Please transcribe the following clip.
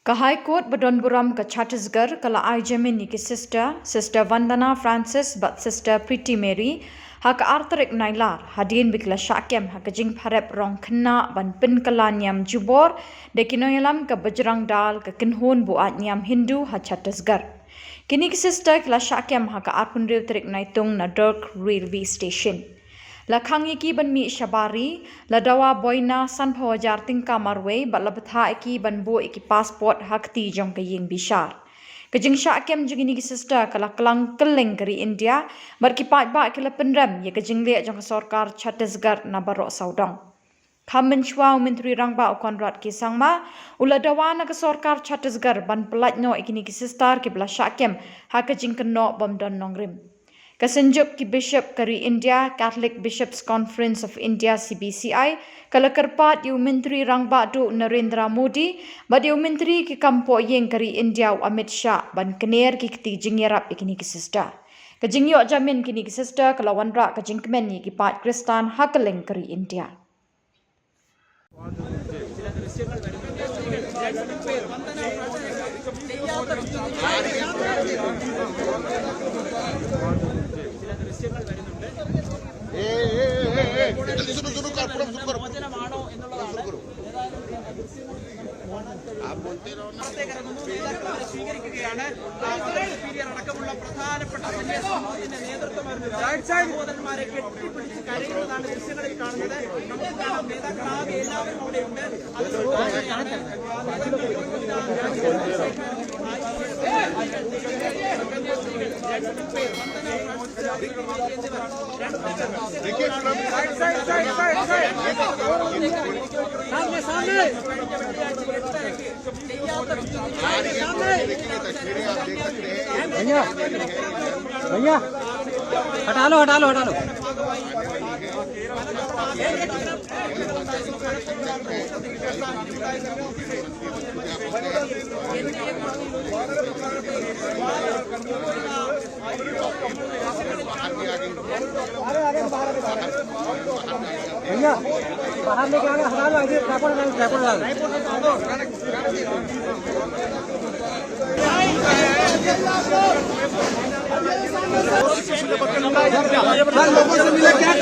High Court Badonburam ka Chhattisgarh kala Jamin ni ki sister Vandana Francis but sister Preety Mary hak artarik nailar hadin bikla syakem hak jing pharep rong khna ban pin kala nyam Khubor de kinoyalam ka bajrang dal ka kinhon buat nyam Hindu ha Chhattisgarh. Kini ki sister kala syakem hak arpun rew trik naitung na Durg Railway Station. Lakhang iki ban mi shabari ladawa boina san phawajar tingka marwe bat labatha iki ban bo iki passport hakti jong kaying bishar kajing sha kem jugini ki sister kala klang keleng kari India bar ki pat ba kila penram ye kajing le jong sarkar Chhattisgarh na barok saudong khamen chwa menteri rangba konrad ki sangma uladawa na ka sarkar Chhattisgarh ban pelat no ikini ki sister ki bla sha kem ha kajing keno bom don nongrim Kasenjuk ki Bishop kari India Catholic Bishops Conference of India CBCI kala kerpat yu menteri rangba du Narendra Modi bad yu menteri ki kampo yeng kari India Amit Shah ban kener ki kti jingyarap ikini ki sister kajing yo Jamin kini ki sister kala wanra kajing kemen ni ki pat Kristan hakeleng kari India भैया हटा लो भैया बाहर लेके आना हटा लो ऐसे ट्राइपॉड लोगों से मिले क्या